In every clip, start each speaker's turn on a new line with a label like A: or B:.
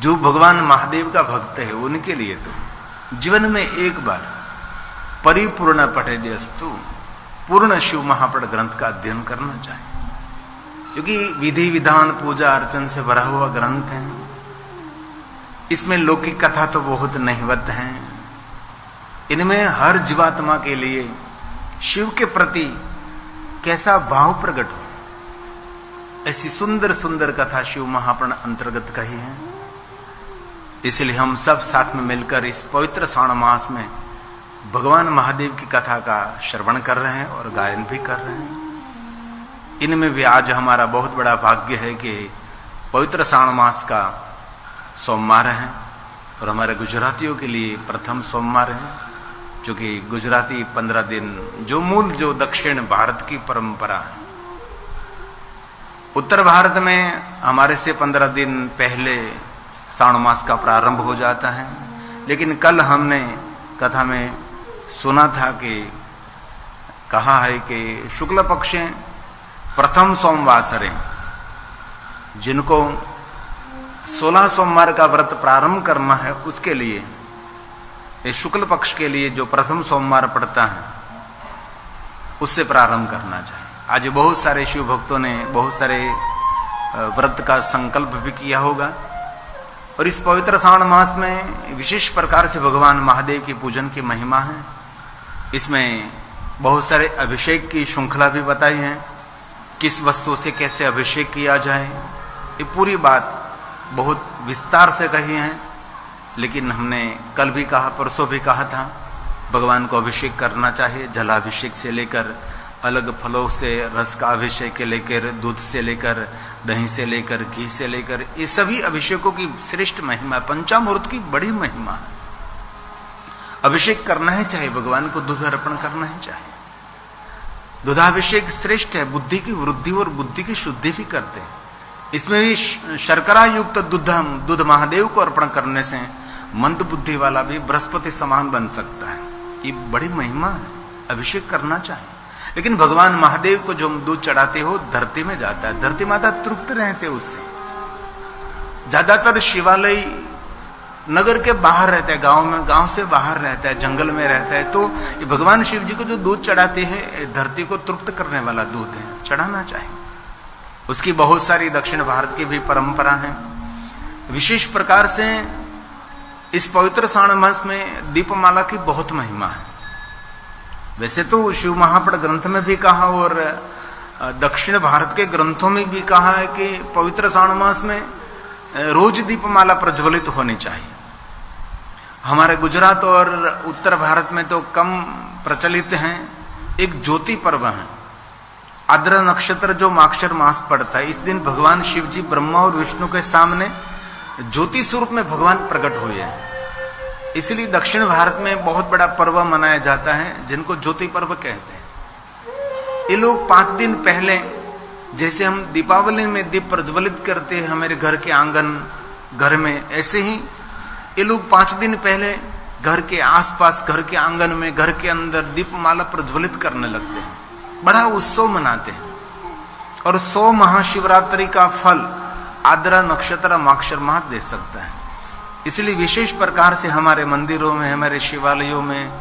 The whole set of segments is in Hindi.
A: जो भगवान महादेव का भक्त है उनके लिए तो जीवन में एक बार परिपूर्ण पठेद्यस्तु पूर्ण शिव महापट ग्रंथ का अध्ययन करना चाहिए, क्योंकि विधि विधान पूजा अर्चन से भरा हुआ ग्रंथ है। इसमें लौकिक कथा तो बहुत नहिवत है। इनमें हर जीवात्मा के लिए शिव के प्रति कैसा भाव प्रकट हो, ऐसी सुंदर सुंदर कथा शिव महापुराण अंतर्गत कही है। इसलिए हम सब साथ में मिलकर इस पवित्र श्रावण मास में भगवान महादेव की कथा का श्रवण कर रहे हैं और गायन भी कर रहे हैं। इनमें भी आज हमारा बहुत बड़ा भाग्य है कि पवित्र श्रावण मास का सोमवार है और हमारे गुजरातियों के लिए प्रथम सोमवार है, जो कि गुजराती 15 दिन जो दक्षिण भारत की परंपरा है। उत्तर भारत में हमारे से 15 दिन पहले श्रावण मास का प्रारंभ हो जाता है, लेकिन कल हमने कथा में सुना था कि कहा है कि शुक्ल पक्ष प्रथम सोमवासरे, जिनको 16 सोमवार का व्रत प्रारंभ करना है उसके लिए, इस शुक्ल पक्ष के लिए जो प्रथम सोमवार पड़ता है उससे प्रारंभ करना चाहिए। आज बहुत सारे शिव भक्तों ने बहुत सारे व्रत का संकल्प भी किया होगा और इस पवित्र श्रावण मास में विशेष प्रकार से भगवान महादेव की पूजन की महिमा है। इसमें बहुत सारे अभिषेक की श्रृंखला भी बताई है, किस वस्तु से कैसे अभिषेक किया जाए, ये पूरी बात बहुत विस्तार से कही है। लेकिन हमने कल भी कहा, परसों भी कहा था, भगवान को अभिषेक करना चाहिए, जलाभिषेक से लेकर अलग फलों से रस का अभिषेक के लेकर, दूध से लेकर, दही से लेकर, घी से लेकर, ये सभी अभिषेकों की श्रेष्ठ महिमा, पंचामृत की बड़ी महिमा है। अभिषेक करना ही चाहिए, भगवान को दूध अर्पण करना ही चाहिए। दूधाभिषेक श्रेष्ठ है, बुद्धि की वृद्धि और बुद्धि की शुद्धि भी करते हैं। इसमें भी शर्करा युक्त दूध महादेव को अर्पण करने से मंद बुद्धि वाला भी बृहस्पति समान बन सकता है। ये बड़ी महिमा है, अभिषेक करना चाहिए। लेकिन भगवान महादेव को जो दूध चढ़ाते हो धरती में जाता है, धरती माता तृप्त रहते उससे। ज्यादातर शिवालय नगर के बाहर रहता है, गांव में, गांव से बाहर रहता है, जंगल में रहता है, तो ये भगवान शिव जी को जो दूध चढ़ाते हैं धरती को तृप्त करने वाला दूध है, चढ़ाना चाहिए। उसकी बहुत सारी दक्षिण भारत की भी परंपरा है। विशेष प्रकार से इस पवित्र श्रावण मास में दीपमाला की बहुत महिमा है। वैसे तो शिव महापट ग्रंथ में भी कहा और दक्षिण भारत के ग्रंथों में भी कहा है कि पवित्र श्रावण मास में रोज दीपमाला प्रज्वलित होनी चाहिए। हमारे गुजरात और उत्तर भारत में तो कम प्रचलित हैं। एक ज्योति पर्व है, आद्र नक्षत्र जो माक्षर मास पड़ता है, इस दिन भगवान शिव जी ब्रह्मा और विष्णु के सामने ज्योति स्वरूप में भगवान प्रकट हुए हैं। इसलिए दक्षिण भारत में बहुत बड़ा पर्व मनाया जाता है जिनको ज्योति पर्व कहते हैं। ये लोग 5 दिन पहले, जैसे हम दीपावली में दीप प्रज्वलित करते हैं हमारे घर के आंगन घर में, ऐसे ही ये लोग 5 दिन पहले घर के आसपास, घर के आंगन में, घर के अंदर दीपमाला प्रज्वलित करने लगते हैं, बड़ा उत्सव मनाते हैं। और 100 महाशिवरात्रि का फल आद्रा नक्षत्र माक्षर माह दे सकता है। इसलिए विशेष प्रकार से हमारे मंदिरों में, हमारे शिवालयों में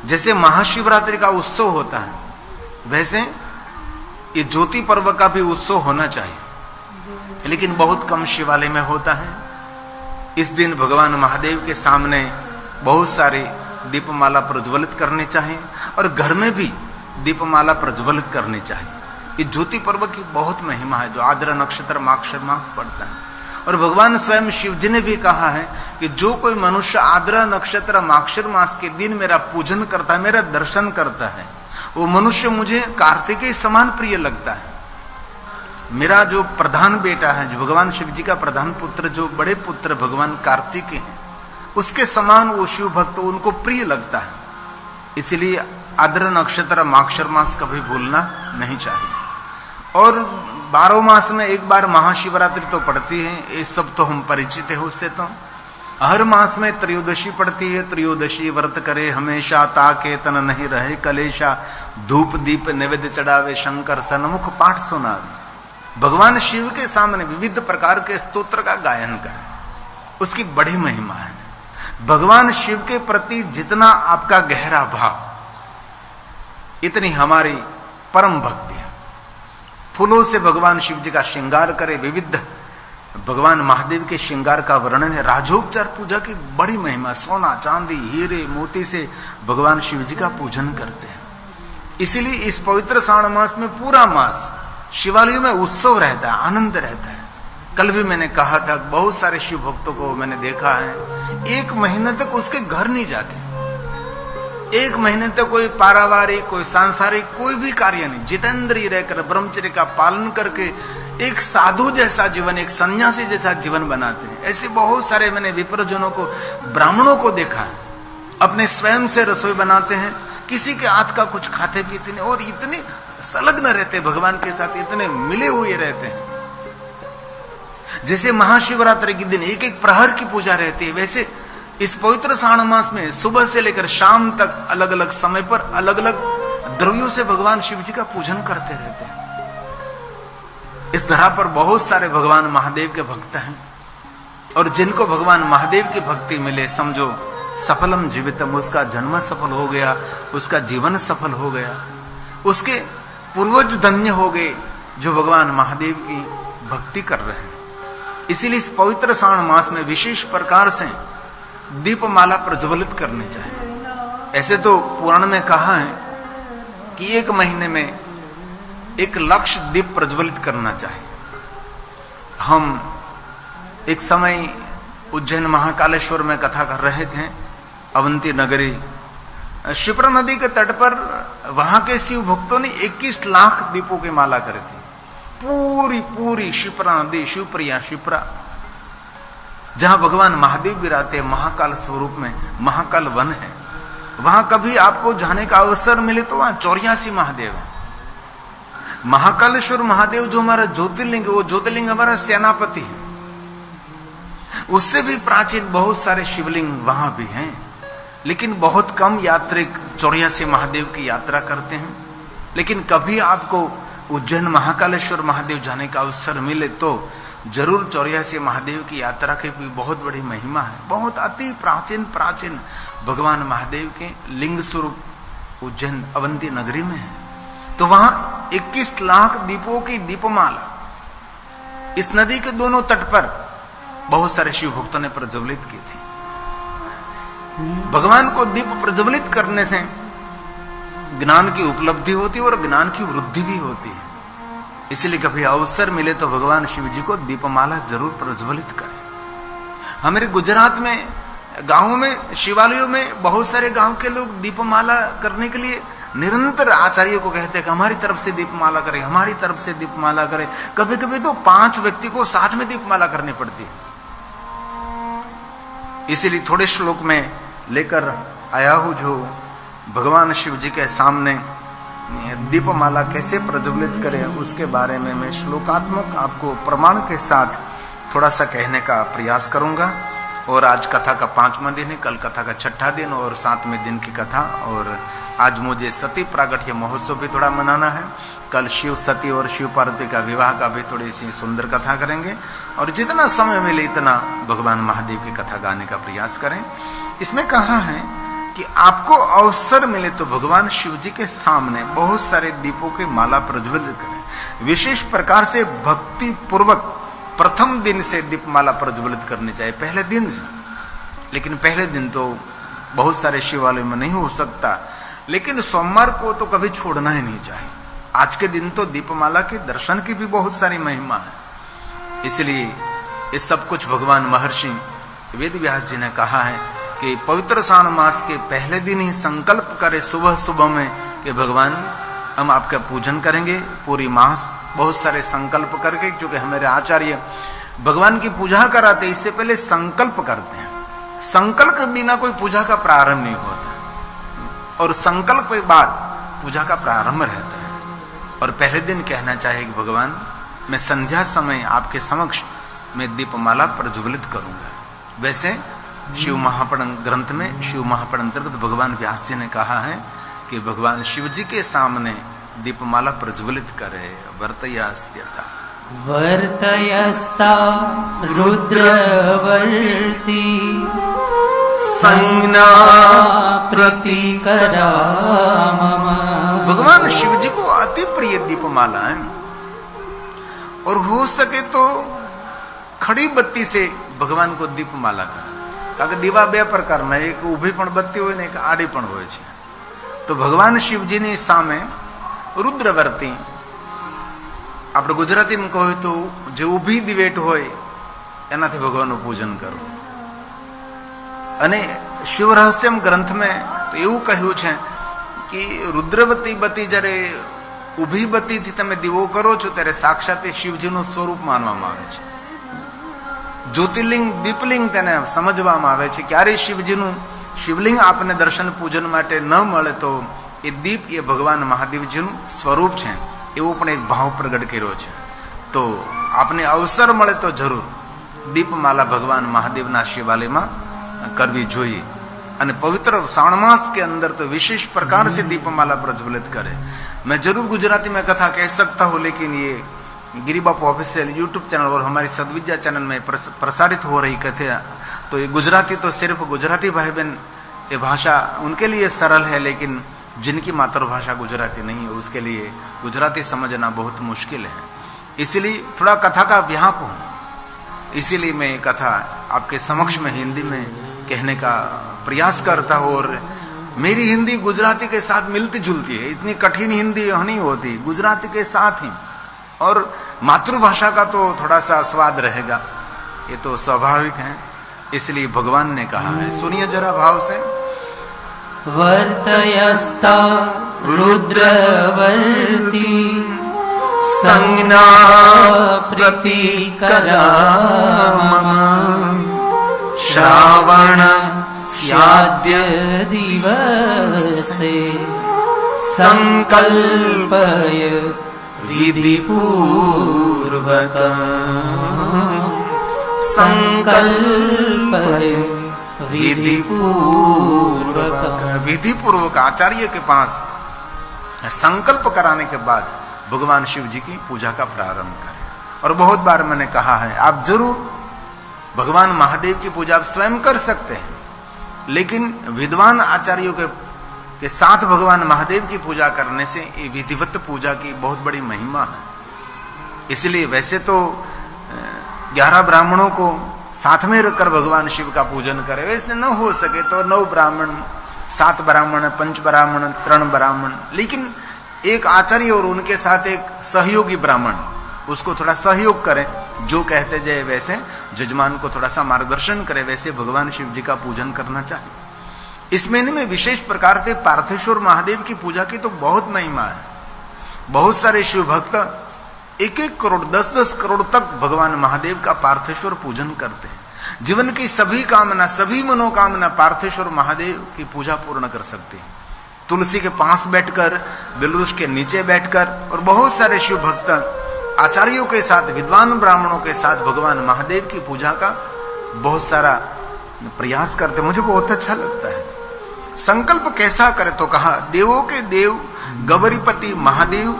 A: जैसे महाशिवरात्रि का उत्सव होता है, वैसे ये ज्योति पर्व का भी उत्सव होना चाहिए। लेकिन बहुत कम शिवालय में होता है। इस दिन भगवान महादेव के सामने बहुत सारी दीपमाला प्रज्वलित करनी चाहिए और घर में भी दीपमाला प्रज्वलित करनी चाहिए। ये ज्योति पर्व की बहुत महिमा है जो आद्र नक्षत्र माक्षर मास पड़ता है। और भगवान स्वयं शिव जी ने भी कहा है कि जो कोई मनुष्य आद्र नक्षत्र माक्षर मास के दिन मेरा पूजन करता है, मेरा दर्शन करता है, वो मनुष्य मुझे कार्तिकेय समान प्रिय लगता है। मेरा जो प्रधान बेटा है, जो भगवान शिव जी का प्रधान पुत्र, जो बड़े पुत्र भगवान कार्तिकेय हैं, उसके समान वो शिव भक्त, उनको प्रिय लगता है। इसलिए आद्र नक्षत्र माक्षर मास कभी भूलना नहीं चाहिए। और 12 मास में एक बार महाशिवरात्रि तो पड़ती है, ये सब तो हम परिचित है उससे। तो हर मास में त्रयोदशी पड़ती है। त्रयोदशी व्रत करे हमेशा, ताके तन नहीं रहे कलेशा, धूप दीप नैवेद्य चढ़ावे शंकर सन्मुख पाठ सुनावे। भगवान शिव के सामने विविध प्रकार के स्तोत्र का गायन करें, उसकी बड़ी महिमा है। भगवान शिव के प्रति जितना आपका गहरा भाव, इतनी हमारी परम भक्ति है। फूलों से भगवान शिव जी का श्रृंगार करे, विविध भगवान महादेव के श्रृंगार का वर्णन है। राजोपचार पूजा की बड़ी महिमा, सोना चांदी हीरे मोती से भगवान शिव जी का पूजन करते हैं। इसीलिए इस पवित्र श्रावण मास में पूरा मास शिवालयों में उत्सव रहता है, आनंद रहता है। कल भी मैंने कहा था, बहुत सारे शिव भक्तों को मैंने देखा है, 1 महीने तक उसके घर नहीं जाते। 1 महीने तक कोई पारिवारिक, कोई सांसारिक, कोई भी कार्य नहीं, जितेंद्रिय रहकर ब्रह्मचर्य का पालन करके एक साधु जैसा जीवन, एक सन्यासी जैसा जीवन बनाते हैं। ऐसे बहुत सारे मैंने विप्रजनों को, ब्राह्मणों को देखा है, अपने स्वयं से रसोई बनाते हैं, किसी के हाथ का कुछ खाते पीते नहीं, और इतने संलग्न रहते भगवान के साथ, इतने मिले हुए रहते हैं। जैसे महाशिवरात्रि के दिन एक एक प्रहर की पूजा रहती है, वैसे इस पवित्र श्रावण मास में सुबह से लेकर शाम तक अलग अलग समय पर अलग अलग द्रव्यों से भगवान शिव जी का पूजन करते रहते हैं। इस धरा पर बहुत सारे भगवान महादेव के भक्त हैं, और जिनको भगवान महादेव की भक्ति मिले, समझो सफलम जीवितम, उसका जन्म सफल हो गया, उसका जीवन सफल हो गया, उसके पूर्वज धन्य हो गए जो भगवान महादेव की भक्ति कर रहे हैं। इसीलिए इस पवित्र श्रावण मास में विशेष प्रकार से दीपमाला प्रज्वलित करनी चाहिए। ऐसे तो पुराण में कहा है कि 1 महीने में 1 लक्ष दीप प्रज्वलित करना चाहिए। हम एक समय उज्जैन महाकालेश्वर में कथा कर रहे थे, अवंती नगरी, शिप्रा नदी के तट पर वहां के शिव भक्तों ने 21 लाख दीपों की माला करी थी। पूरी शिप्रा नदी, शिवप्रिया शिप्रा, जहां भगवान महादेव विराजते हैं, महाकाल स्वरूप में, महाकाल वन है। वहां कभी आपको जाने का अवसर मिले तो वहां 84 महादेव है। महाकालेश्वर महादेव जो हमारा ज्योतिर्लिंग है, वो ज्योतिर्लिंग हमारा सेनापति है। उससे भी प्राचीन बहुत सारे शिवलिंग वहां भी हैं, लेकिन बहुत कम यात्रिक 84 महादेव की यात्रा करते हैं। लेकिन कभी आपको उज्जैन महाकालेश्वर महादेव जाने का अवसर मिले तो जरूर 84 महादेव की यात्रा की भी बहुत बड़ी महिमा है। बहुत अति प्राचीन भगवान महादेव के लिंग स्वरूप उज्जैन अवंती नगरी में है। तो वहां 21 लाख दीपों की दीपमाला इस नदी के दोनों तट पर बहुत सारे शिव भक्तों ने प्रज्वलित की थी। भगवान को दीप प्रज्वलित करने से ज्ञान की उपलब्धि होती है और ज्ञान की वृद्धि भी होती है। इसलिए कभी अवसर मिले तो भगवान शिव जी को दीपमाला जरूर प्रज्वलित करें। हमारे गुजरात में गांवों में, शिवालयों में बहुत सारे गांव के लोग दीपमाला करने के लिए निरंतर आचार्यों को कहते हैं कि हमारी तरफ से दीपमाला करें, हमारी तरफ से दीपमाला करें। कभी कभी तो 5 व्यक्ति को साथ में दीपमाला करनी पड़ती है। इसीलिए थोड़े श्लोक में लेकर आया हूं, जो भगवान शिव जी के सामने दीपमाला कैसे प्रज्वलित करें उसके बारे में मैं श्लोकात्मक आपको प्रमाण के साथ थोड़ा सा कहने का प्रयास करूंगा। और आज कथा का 5वां दिन है, कल कथा का 6ठा दिन और 7वें दिन की कथा। और आज मुझे सती प्रागट्य महोत्सव भी थोड़ा मनाना है। कल शिव सती और शिव पार्वती का विवाह का भी थोड़ी सी सुंदर कथा करेंगे। और जितना समय मिले इतना भगवान महादेव की कथा गाने का प्रयास करें। इसमें कहा है कि आपको अवसर मिले तो भगवान शिव जी के सामने बहुत सारे दीपों की माला प्रज्वलित करें। विशेष प्रकार से भक्ति पूर्वक प्रथम दिन से दीपमाला प्रज्वलित करनी चाहिए, पहले दिन से। लेकिन पहले दिन तो बहुत सारे शिवालयों में नहीं हो सकता, लेकिन सोमवार को तो कभी छोड़ना ही नहीं चाहिए। आज के दिन तो दीपमाला के दर्शन की भी बहुत सारी महिमा है। इसलिए ये सब कुछ भगवान महर्षि वेद व्यास जी ने कहा है कि पवित्र श्रावण मास के पहले दिन ही संकल्प करें सुबह सुबह में कि भगवान हम आपका पूजन करेंगे। पूरी मास बहुत सारे संकल्प करके, क्योंकि हमारे आचार्य भगवान की पूजा कराते इससे पहले संकल्प करते हैं। संकल्प के बिना कोई पूजा का प्रारंभ नहीं होता, और संकल्प के बाद पूजा का प्रारंभ रहता है। और पहले दिन कहना चाहिए कि भगवान मैं संध्या समय आपके समक्ष मैं दीपमाला प्रज्वलित करूंगा। वैसे शिव महापुराण ग्रंथ में, शिव महापुराण अंतर्गत भगवान व्यास जी ने कहा है कि भगवान शिव जी के सामने दीपमाला प्रज्वलित करे वर्तयास्यता।
B: वर्तयस्ता रुद्रवर्ती
A: संज्ञा
B: प्रतिकरा मम।
A: भगवान शिव जी को अति प्रिय दीपमाला है, और हो सके तो खड़ी बत्ती से भगवान को दीपमाला करा। કારણ કે દીવા બે પ્રકારના, એક ઊભી પણ બત્તી હોય ને એક આડી પણ હોય છે. તો ભગવાન શિવજીની સામે રુદ્રવર્તી, આપણે ગુજરાતીમાં કહ્યું તો જે ઊભી દિવેટ હોય એનાથી ભગવાનનું પૂજન કરવું. અને શિવ રહસ્યમ ગ્રંથમાં તો એવું કહ્યું છે કે રુદ્રવતી બત્તી જ્યારે ઊભી બત્તીથી તમે દીવો કરો છો ત્યારે સાક્ષાત શિવજીનું સ્વરૂપ માનવામાં આવે છે. જ્યોતિર્લિંગ દીપલિંગ તેને સમજવામાં આવે છે. ક્યારે શિવજીનું શિવલિંગ આપને દર્શન પૂજન માટે ન મળે તો એ દીપ એ ભગવાન મહાદેવજીનું સ્વરૂપ છે, એવો પણ એક ભાવ પ્રગટ કર્યો છે. તો આપને અવસર મળે તો જરૂર દીપમાલા ભગવાન મહાદેવના શિવાલયમાં करवी જોઈએ. અને पवित्र श्रावण मास के अंदर तो विशेष प्रकार से दीपमाला प्रज्वलित करे. मैं जरूर गुजराती में कथा कह सकता हूँ, लेकिन ये गिरी बापू ऑफिशियल यूट्यूब चैनल और हमारी सदविद्या चैनल में प्रसारित हो रही कथा, तो ये गुजराती तो सिर्फ गुजराती भाई बहन ये भाषा उनके लिए सरल है, लेकिन जिनकी मातृभाषा गुजराती नहीं है उसके लिए गुजराती समझना बहुत मुश्किल है. इसीलिए थोड़ा कथा का व्याप हूँ, इसीलिए मैं कथा आपके समक्ष में हिंदी में कहने का प्रयास करता हूँ. और मेरी हिंदी गुजराती के साथ मिलती जुलती है, इतनी कठिन हिंदी नहीं होती, गुजराती के साथ ही. और मातृभाषा का तो थोड़ा सा स्वाद रहेगा, ये तो स्वाभाविक है. इसलिए भगवान ने कहा है, सुनिए जरा भाव से.
B: वर्तयस्ता रुद्रवर्ती
A: संज्ञा प्रतिकरा मम श्रावण स्याद्य
B: दिवसे संकल्पय
A: विधिपूर्वक
B: संकल्पय
A: विधिपूर्वक. विधिपूर्वक आचार्य के पास संकल्प कराने के बाद भगवान शिव जी की पूजा का प्रारंभ करें. और बहुत बार मैंने कहा है, आप जरूर भगवान महादेव की पूजा आप स्वयं कर सकते हैं, लेकिन विद्वान आचार्यों के साथ भगवान महादेव की पूजा करने से ये विधिवत पूजा की बहुत बड़ी महिमा है. इसलिए वैसे तो 11 ब्राह्मणों को साथ में रखकर भगवान शिव का पूजन करें, वैसे न हो सके तो 9 ब्राह्मण, 7 ब्राह्मण, 5 ब्राह्मण, 3 ब्राह्मण, लेकिन एक आचार्य और उनके साथ एक सहयोगी ब्राह्मण, उसको थोड़ा सहयोग करें. जो कहते जाए वैसे जजमान को थोड़ा सा मार्गदर्शन करे, वैसे भगवान शिव जी का पूजन करना चाहिए. इस महीने में विशेष प्रकार से पार्थेश्वर महादेव की पूजा की तो बहुत महिमा है. बहुत सारे शिव भक्त 1-1 करोड़ 10-10 करोड़ तक भगवान महादेव का पार्थेश्वर पूजन करते हैं. जीवन की सभी कामना, सभी मनोकामना पार्थेश्वर महादेव की पूजा पूर्ण कर सकते हैं. तुलसी के पास बैठकर, बेलवृक्ष के नीचे बैठकर, और बहुत सारे शिव भक्त आचार्यों के साथ, विद्वान ब्राह्मणों के साथ भगवान महादेव की पूजा का बहुत सारा प्रयास करते. मुझे बहुत अच्छा लगता है. संकल्प कैसा करे तो कहा, देवों के देव गौरीपति महादेव,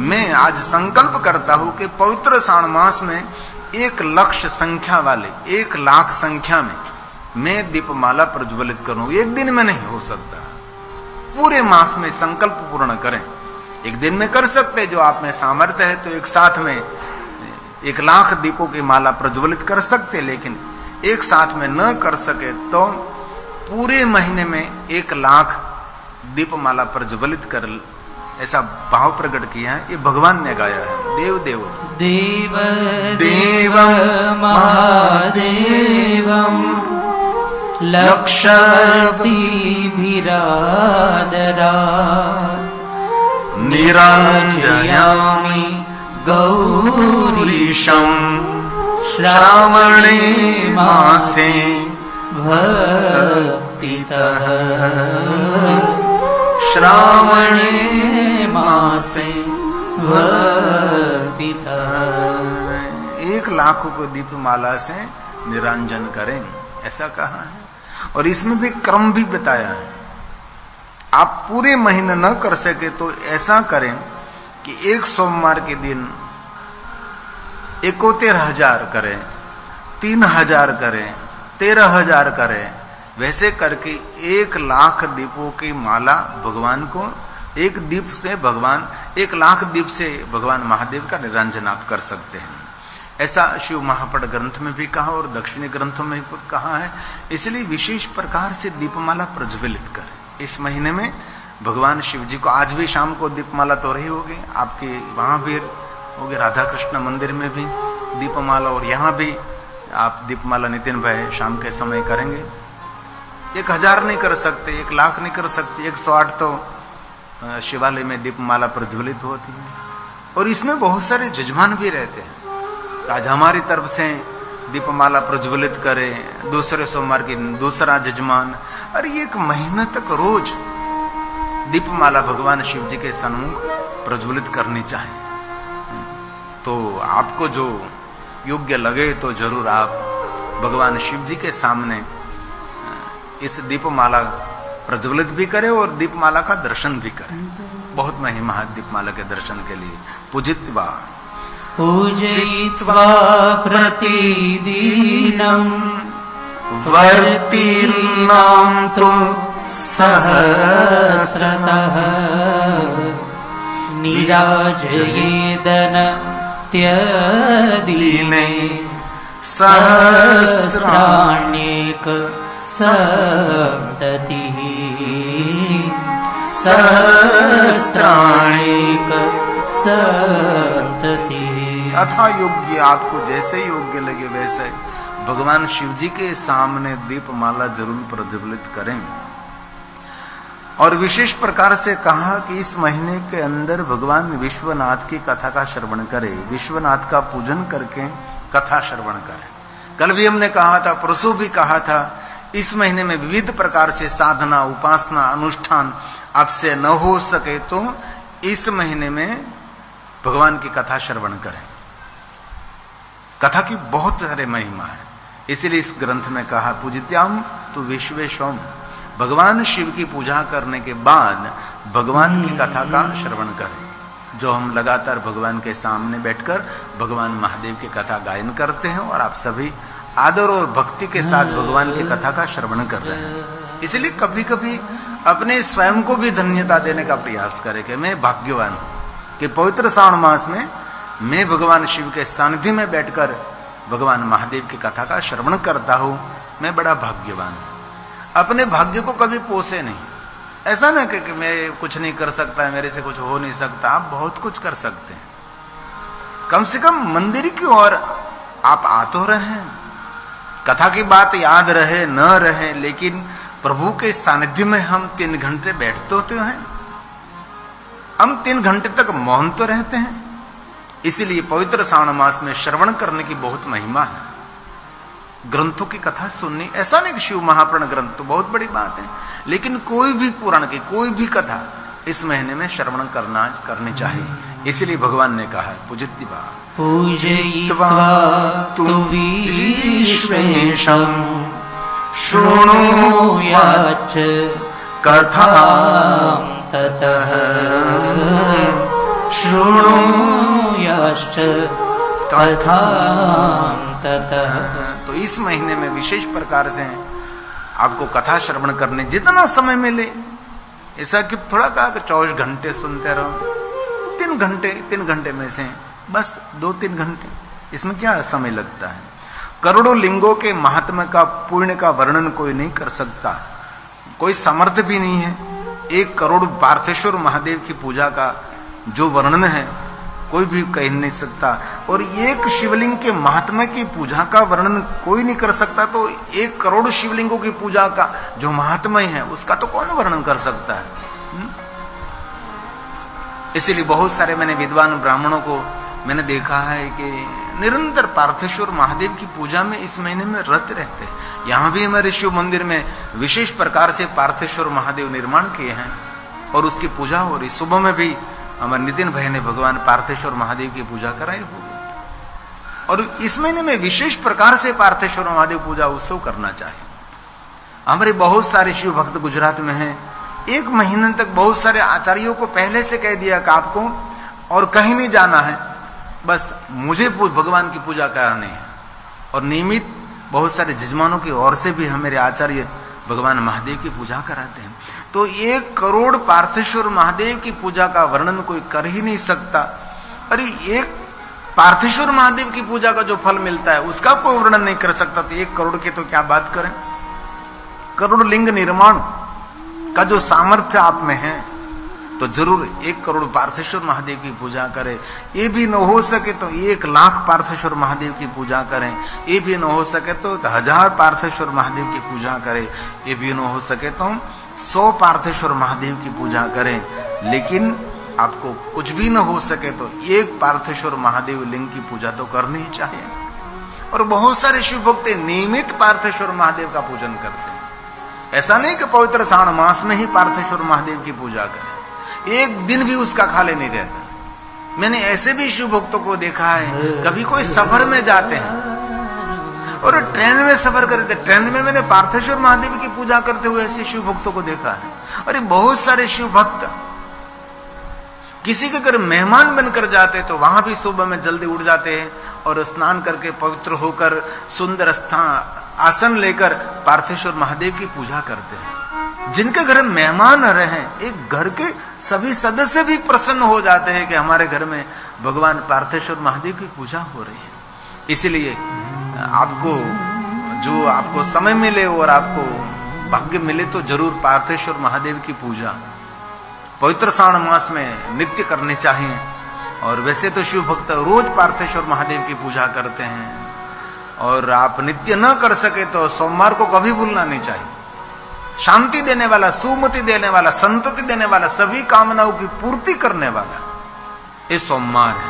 A: मैं आज संकल्प करता हूं कि पवित्र श्रावण मास में 1 लाख संख्या वाले 1 लाख संख्या में मैं दीपमाला प्रज्वलित करूं. एक दिन में नहीं हो सकता, पूरे मास में संकल्प पूर्ण करें. एक दिन में कर सकते, जो आप में सामर्थ्य है तो एक साथ में 1 लाख दीपों की माला प्रज्वलित कर सकते, लेकिन एक साथ में न कर सके तो पूरे महीने में 1 लाख दीपमाला प्रज्वलित कर, ऐसा भाव प्रकट किया है. ये भगवान ने गाया है. देव देव
B: देव देव महादेवम लक्षपतिभिरादरा
A: निरञ्जयामि गौरीशं श्रावणे मासे भक्तितः. श्रावणे मासे भक्तितः. 1 लाख को दीपमाला से निरंजन करें, ऐसा कहा है. और इसमें भी क्रम भी बताया है. आप पूरे महीने न कर सके तो ऐसा करें कि 1 सोमवार के दिन 71,000 करें, 3,000 करें, 13,000 करें, वैसे करके 1,00,000 दीपों की माला भगवान को, एक दीप से भगवान 1,00,000 दीप से भगवान महादेव का निरंजन आप कर सकते हैं। ऐसा शिव महापट ग्रंथ में भी कहा और दक्षिणी ग्रंथों में भी कहा है। इसलिए विशेष प्रकार से दीपमाला प्रज्वलित करें। इस महीने में भगवान शिव जी को आज भी शाम को दीपमाला तो रही होगी, आपके वहां भी होगी, राधा कृष्ण मंदिर में भी दीपमाला, और यहाँ भी आप दीपमाला नितिन भाई शाम के समय करेंगे। 1,000 नहीं कर सकते, 1,00,000 नहीं कर सकते, 108 तो शिवालय में दीपमाला प्रज्वलित होती है। और इसमें बहुत सारे जजमान भी रहते हैं। आज हमारी तरफ से दीपमाला प्रज्वलित करें, दूसरे सोमवार की दूसरा जजमान, और एक महीने तक रोज दीपमाला भगवान शिव जी के सन्मुख प्रज्वलित करनी चाहिए। तो आपको जो योग्य लगे तो जरूर आप भगवान शिव जी के सामने इस दीपमाला प्रज्वलित भी करें और दीपमाला का दर्शन भी करें। बहुत महिमा है दीपमाला के दर्शन के लिए। पूजित्वा
B: पूजयित्वा प्रतिदिनं
A: वर्तिर्नाम तो
B: सहस्रतः निराजयेदनत्यदीने सहस्राण्येक सप्ततिः सहस्राण्येक सप्ततिः।
A: अथा योग्य, आपको जैसे योग्य लगे वैसे भगवान शिव जी के सामने दीपमाला जरूर प्रज्वलित करें। और विशेष प्रकार से कहा कि इस महीने के अंदर भगवान विश्वनाथ की कथा का श्रवण करें, विश्वनाथ का पूजन करके कथा श्रवण करें। कल भी हमने कहा था, परसों भी कहा था, इस महीने में विविध प्रकार से साधना, उपासना, अनुष्ठान आपसे न हो सके तो इस महीने में भगवान की कथा श्रवण करें। कथा की बहुत सारे महिमा है, इसलिए इस ग्रंथ में कहा पूजित्याम तु विश्वेश्वम। भगवान शिव की पूजा करने के बाद भगवान की कथा का श्रवण करें। जो हम लगातार भगवान के सामने बैठकर भगवान महादेव की कथा गायन करते हैं और आप सभी आदर और भक्ति के साथ भगवान की कथा का श्रवण कर रहे हैं। इसलिए कभी कभी अपने स्वयं को भी धन्यता देने का प्रयास करें कि मैं भाग्यवान हूं कि पवित्र श्रावण मास में मैं भगवान शिव के सानिध्य में बैठकर भगवान महादेव की कथा का श्रवण करता हूं। मैं बड़ा भाग्यवान हूं। अपने भाग्य को कभी पोसे नहीं। ऐसा ना कि मैं कुछ नहीं कर सकता, मेरे से कुछ हो नहीं सकता। आप बहुत कुछ कर सकते हैं। कम से कम मंदिर की ओर आप आ तो रहे, कथा की बात याद रहे न रहे, लेकिन प्रभु के सानिध्य में हम 3 घंटे बैठते होते हैं। हम 3 घंटे तक मौन तो रहते हैं। इसीलिए पवित्र श्रावण मास में श्रवण करने की बहुत महिमा है। ग्रंथों की कथा सुननी, ऐसा नहीं कि शिव महापुराण ग्रंथ तो बहुत बड़ी बात है, लेकिन कोई भी पुराण की कोई भी कथा इस महीने में श्रवण करनी चाहिए। इसलिए भगवान ने कहा है पूजित्वा
B: पूजयित्वा तु विश्वेशं शृणुयाच्च कथां ततः शृणुयाश्च कथां ततः।
A: तो इस महीने में विशेष प्रकार से आपको कथा श्रवण करने जितना समय मिले, ऐसा कि थोड़ा कहा कि 24 घंटे सुनते रहो, 3 घंटे में से बस 2-3 घंटे, इसमें क्या समय लगता है। करोड़ों लिंगों के महात्म्य का, पुण्य का वर्णन कोई नहीं कर सकता, कोई समर्थ भी नहीं है। 1 करोड़ पार्थेश्वर महादेव की पूजा का जो वर्णन है कोई भी कह नहीं सकता, और 1 शिवलिंग के महात्म्य की पूजा का वर्णन कोई नहीं कर सकता, तो 1 करोड़ शिवलिंगों की पूजा का जो महात्म्य है उसका तो कौन वर्णन कर सकता है। इसीलिए बहुत सारे मैंने विद्वान ब्राह्मणों को मैंने देखा है कि निरंतर पार्थेश्वर महादेव की पूजा में इस महीने में रत रहते हैं। यहाँ भी हमारे शिव मंदिर में विशेष प्रकार से पार्थेश्वर महादेव निर्माण किए हैं और उसकी पूजा हो रही। सुबह में भी हमारे नितिन भाई ने भगवान पार्थेश्वर महादेव की पूजा कराई होगी, और इस महीने में विशेष प्रकार से पार्थेश्वर महादेव पूजा उत्सव करना चाहिए। हमारे बहुत सारे शिव भक्त गुजरात में हैं। 1 महीने तक बहुत सारे आचार्यों को पहले से कह दिया कि आपको और कहीं नहीं जाना है, बस मुझे भगवान की पूजा करनी है। और नियमित बहुत सारे जजमानों की ओर से भी हम मेरे आचार्य भगवान महादेव की पूजा कराते हैं। तो 1 करोड़ पार्थेश्वर महादेव की पूजा का वर्णन कोई कर ही नहीं सकता। अरे एक पार्थेश्वर महादेव की पूजा का जो फल मिलता है उसका कोई वर्णन नहीं कर सकता, तो 1 करोड़ की तो क्या बात करें। करोड़ लिंग निर्माण का जो सामर्थ्य आप में है तो जरूर 1 करोड़ पार्थेश्वर महादेव की पूजा करें। ये भी न हो सके तो 1 लाख पार्थेश्वर महादेव की पूजा करें। ये भी न हो सके तो 1000 पार्थेश्वर महादेव की पूजा करें। ये भी न हो सके तो 100 पार्थेश्वर महादेव की पूजा करें। लेकिन आपको कुछ भी न हो सके तो 1 पार्थेश्वर महादेव लिंग की पूजा तो करनी ही चाहिए। और बहुत सारे शिव भक्त नियमित पार्थेश्वर महादेव का पूजन करते हैं। ऐसा नहीं कि पवित्र श्रावण मास में ही पार्थेश्वर महादेव की पूजा करें, एक दिन भी उसका खाली नहीं रहता। मैंने ऐसे भी शिव भक्तों को देखा है, कभी कोई सफर में जाते हैं और ट्रेन में सफर करते, ट्रेन में मैंने पार्थेश्वर महादेव की पूजा करते हुए ऐसे शिव भक्तों को देखा है। अरे बहुत सारे शिव भक्त किसी के घर मेहमान बनकर जाते तो वहां भी सुबह में जल्दी उठ जाते हैं और स्नान करके पवित्र होकर सुंदर आसन लेकर पार्थेश्वर महादेव की पूजा करते हैं। जिनके घर मेहमान आ रहे हैं, एक घर के सभी सदस्य भी प्रसन्न हो जाते हैं कि हमारे घर में भगवान पार्थेश्वर महादेव की पूजा हो रही है। इसलिए आपको समय मिले और आपको भाग्य मिले तो जरूर पार्थेश्वर महादेव की पूजा पवित्र श्रावण मास में नित्य करनी चाहिए। और वैसे तो शिव भक्त रोज पार्थेश्वर महादेव की पूजा करते हैं, और आप नित्य न कर सके तो सोमवार को कभी भूलना नहीं चाहिए। शांति देने वाला, सुमति देने वाला, संतति देने वाला, सभी कामनाओं की पूर्ति करने वाला ये सोमवार है।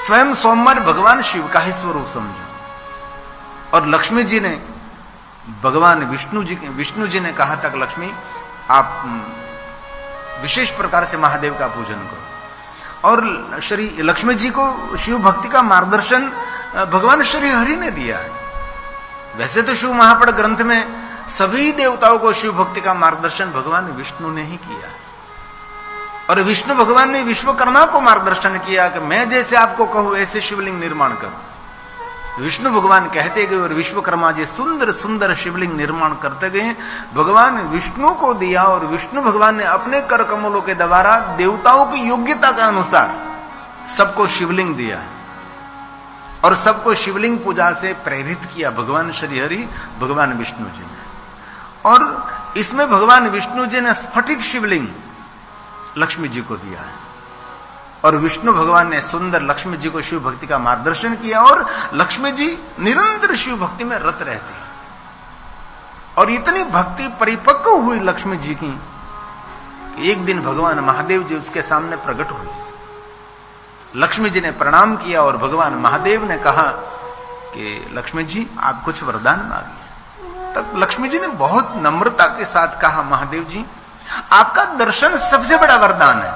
A: स्वयं सोमवार भगवान शिव का ही स्वरूप समझो। और लक्ष्मी जी ने, भगवान विष्णु जी ने कहा था, लक्ष्मी आप विशेष प्रकार से महादेव का पूजन करो। और श्री लक्ष्मी जी को शिव भक्ति का मार्गदर्शन भगवान श्री हरि ने दिया है। वैसे तो शिव महापड़ ग्रंथ में सभी देवताओं को शिव भक्ति का मार्गदर्शन भगवान विष्णु ने ही किया है। और विष्णु भगवान ने विश्वकर्मा को मार्गदर्शन किया कि मैं जैसे आपको कहूं ऐसे शिवलिंग निर्माण करो। विष्णु भगवान कहते गए और विश्वकर्मा जी सुंदर सुंदर शिवलिंग निर्माण करते गए। भगवान विष्णु को दिया और विष्णु भगवान ने अपने कर कमलों के द्वारा देवताओं की योग्यता के अनुसार सबको शिवलिंग दिया है और सबको शिवलिंग पूजा से प्रेरित किया भगवान श्री हरि, भगवान विष्णु जी ने। और इसमें भगवान विष्णु जी ने स्फटिक शिवलिंग लक्ष्मी जी को दिया है और विष्णु भगवान ने सुंदर लक्ष्मी जी को शिव भक्ति का मार्गदर्शन किया। और लक्ष्मी जी निरंतर शिव भक्ति में रत रहती है और इतनी भक्ति परिपक्व हुई लक्ष्मी जी की कि एक दिन भगवान महादेव जी उसके सामने प्रकट हुए। लक्ष्मी जी ने प्रणाम किया और भगवान महादेव ने कहा कि लक्ष्मी जी आप कुछ वरदान मांगिए। तब लक्ष्मी जी ने बहुत नम्रता के साथ कहा, महादेव जी आपका दर्शन सबसे बड़ा वरदान है,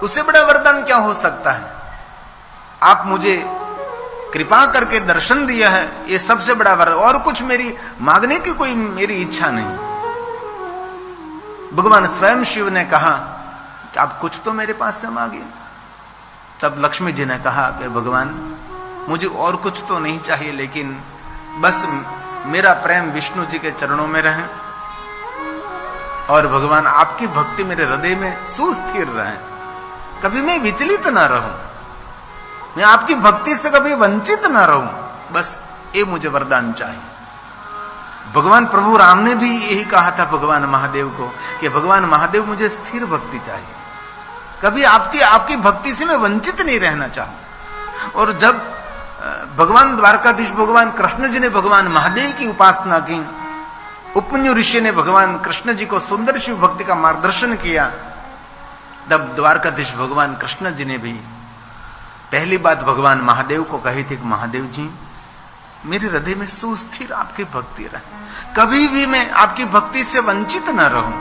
A: उससे बड़ा वरदान क्या हो सकता है। आप मुझे कृपा करके दर्शन दिया है, ये सबसे बड़ा वरदान, और कुछ मेरी मांगने की कोई मेरी इच्छा नहीं। भगवान स्वयं शिव ने कहा कि आप कुछ तो मेरे पास से मांगिए। तब लक्ष्मी जी ने कहा कि भगवान मुझे और कुछ तो नहीं चाहिए, लेकिन बस मेरा प्रेम विष्णु जी के चरणों में रहे और भगवान आपकी भक्ति मेरे हृदय में सुस्थिर रहे, कभी मैं विचलित ना रहूं, मैं आपकी भक्ति से कभी वंचित ना रहूं, बस ये मुझे वरदान चाहिए। भगवान प्रभु राम ने भी यही कहा था भगवान महादेव को कि भगवान महादेव मुझे स्थिर भक्ति चाहिए, कभी आपकी भक्ति से मैं वंचित नहीं रहना चाहूं। और जब भगवान द्वारकाधीश भगवान कृष्ण जी ने भगवान महादेव की उपासना की, उपमन्यु ऋषि ने भगवान कृष्ण जी को सुंदर शिव भक्ति का मार्गदर्शन किया, तब द्वारकाधीश भगवान कृष्ण जी ने भी पहली बात भगवान महादेव को कही थी कि महादेव जी मेरे हृदय में सुस्थिर आपकी भक्ति रहे, कभी भी मैं आपकी भक्ति से वंचित न रहूं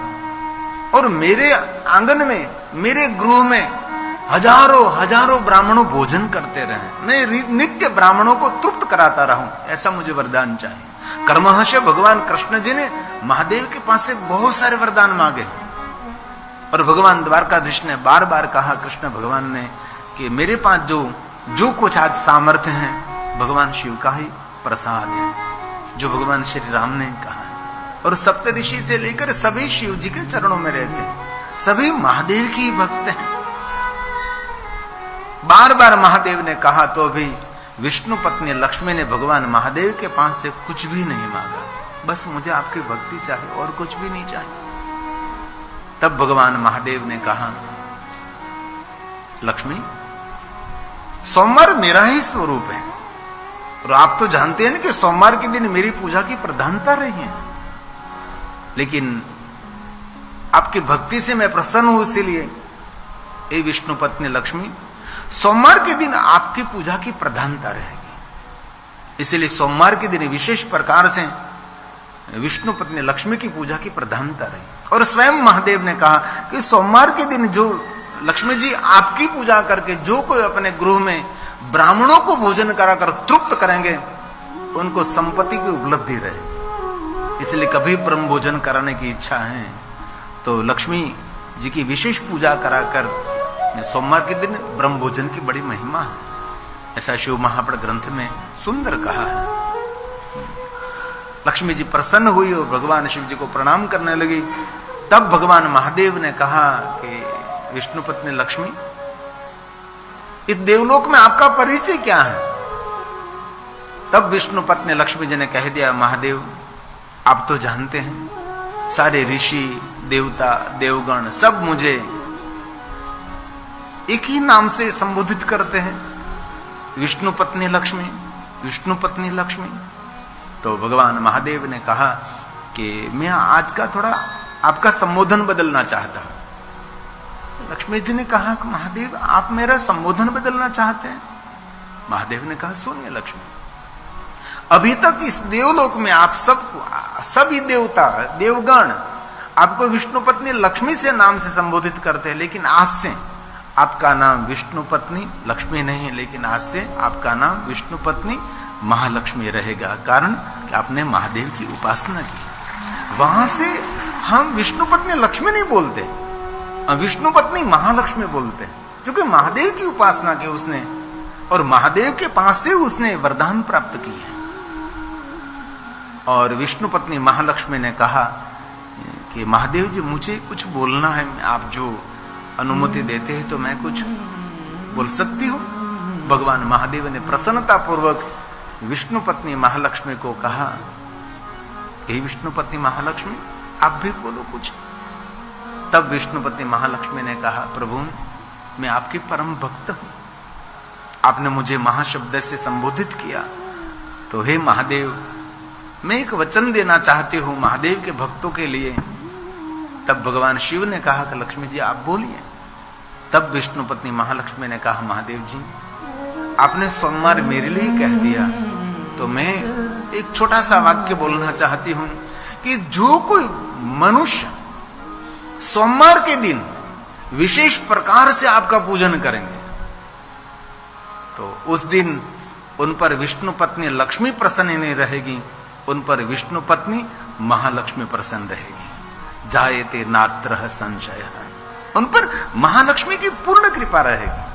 A: और मेरे आंगन में, मेरे गृह में हजारों ब्राह्मणों भोजन करते रहे, मैं नित्य ब्राह्मणों को तृप्त कराता रहूं, ऐसा मुझे वरदान चाहिए। कर्मश भगवान कृष्ण जी ने महादेव के पास से बहुत सारे वरदान मांगे और भगवान द्वारकाधीश ने बार बार कहा कृष्ण भगवान ने कि मेरे पास जो जो कुछ आज सामर्थ्य है भगवान शिव का ही प्रसाद है, जो भगवान श्री राम ने कहा है। और सप्तऋषि से लेकर सभी शिव जी के चरणों में रहते हैं, सभी महादेव की भक्त हैं। बार बार महादेव ने कहा तो भी विष्णु पत्नी लक्ष्मी ने भगवान महादेव के पास से कुछ भी नहीं मांगा, बस मुझे आपकी भक्ति चाहिए और कुछ भी नहीं चाहिए। तब भगवान महादेव ने कहा, लक्ष्मी सोमवार मेरा ही स्वरूप है, और आप तो जानते हैं ना कि सोमवार के दिन मेरी पूजा की प्रधानता रही है, लेकिन आपकी भक्ति से मैं प्रसन्न हूं, इसीलिए ए विष्णु पत्नी लक्ष्मी सोमवार के दिन आपकी पूजा की प्रधानता रहेगी। इसलिए सोमवार के दिन विशेष प्रकार से विष्णु पत्नी लक्ष्मी की पूजा की प्रधानता रही। और स्वयं महादेव ने कहा कि सोमवार के दिन जो लक्ष्मी जी आपकी पूजा करके जो कोई अपने गृह में ब्राह्मणों को भोजन कराकर तृप्त करेंगे, उनको संपत्ति की उपलब्धि रहेगी। इसलिए कभी ब्रह्म भोजन कराने की इच्छा है तो लक्ष्मी जी की विशेष पूजा कराकर सोमवार के दिन ब्रह्म भोजन की बड़ी महिमा है, ऐसा शिव महापुराण ग्रंथ में सुंदर कहा है। लक्ष्मी जी प्रसन्न हुई और भगवान शिव जी को प्रणाम करने लगी। तब भगवान महादेव ने कहा कि विष्णु पत्नी लक्ष्मी, इस देवलोक में आपका परिचय क्या है? तब विष्णु पत्नी लक्ष्मी जी ने कह दिया, महादेव आप तो जानते हैं सारे ऋषि देवता देवगण सब मुझे एक ही नाम से संबोधित करते हैं, विष्णु पत्नी लक्ष्मी, विष्णु पत्नी लक्ष्मी। तो भगवान महादेव ने कहा कि मैं आज का थोड़ा आपका संबोधन बदलना चाहता हूं। लक्ष्मी जी ने कहा कि महादेव आप मेरा संबोधन बदलना चाहते हैं? महादेव ने कहा, सुनिए लक्ष्मी, अभी तक इस देवलोक में आप सभी देवता देवगण आपको विष्णु पत्नी लक्ष्मी से नाम से संबोधित करते हैं, लेकिन आज से आपका नाम विष्णु पत्नी लक्ष्मी नहीं है, लेकिन आज से आपका नाम विष्णु पत्नी महालक्ष्मी रहेगा। कारण कि आपने महादेव की उपासना की। वहां से हम विष्णु पत्नी लक्ष्मी नहीं बोलते, विष्णु पत्नी महालक्ष्मी बोलते हैं, क्योंकि महादेव की उपासना की उसने और महादेव के पास से उसने वरदान प्राप्त की है। और विष्णु पत्नी महालक्ष्मी ने कहा कि महादेव जी मुझे कुछ बोलना है, आप जो अनुमति देते हैं तो मैं कुछ बोल सकती हूं। भगवान महादेव ने प्रसन्नता पूर्वक विष्णु पत्नी महालक्ष्मी को कहा, हे विष्णु पत्नी महालक्ष्मी आप भी बोलो कुछ। तब विष्णु पत्नी महालक्ष्मी ने कहा, प्रभु मैं आपकी परम भक्त हूं, आपने मुझे महाशब्द से संबोधित किया, तो हे महादेव मैं एक वचन देना चाहती हूं महादेव के भक्तों के लिए। तब भगवान शिव ने कहा कि लक्ष्मी जी आप बोलिए। तब विष्णु पत्नी महालक्ष्मी ने कहा, महादेव जी आपने सोमवार मेरे लिए कह दिया, तो मैं एक छोटा सा वाक्य बोलना चाहती हूं कि जो कोई मनुष्य सोमवार के दिन विशेष प्रकार से आपका पूजन करेंगे, तो उस दिन उन पर विष्णु पत्नी लक्ष्मी प्रसन्न नहीं रहेगी, उन पर विष्णु पत्नी महालक्ष्मी प्रसन्न रहेगी। जायते नात्र संशय, उन पर महालक्ष्मी की पूर्ण कृपा रहेगी।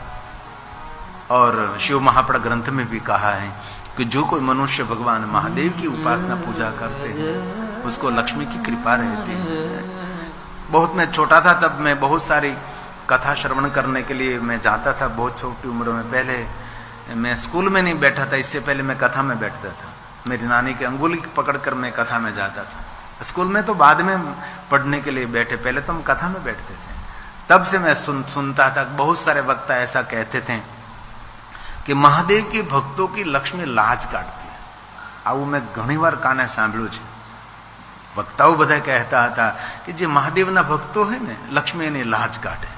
A: और शिव महापुराण ग्रंथ में भी कहा है कि जो कोई मनुष्य भगवान महादेव की उपासना पूजा करते हैं उसको लक्ष्मी की कृपा रहती है। बहुत मैं छोटा था तब मैं बहुत सारी कथा श्रवण करने के लिए मैं जाता था, बहुत छोटी उम्र में। पहले मैं स्कूल में नहीं बैठा था, इससे पहले मैं कथा में बैठता था। मेरी नानी की अंगुली पकड़कर मैं कथा में जाता था। स्कूल में तो बाद में पढ़ने के लिए बैठे, पहले तो हम कथा में बैठते थे। तब से मैं सुनता था। बहुत सारे वक्ता ऐसा कहते थे कि महादेव के भक्तों की लक्ष्मी लाज काटती है। आવું मैं घણી વાર કાને સાંભળ્યું છે। વક્તાઓ બધા કહેતા હતા કે જે મહાદેવના ભક્તો હોય ને લક્ષ્મી એની લાજ કાઢે,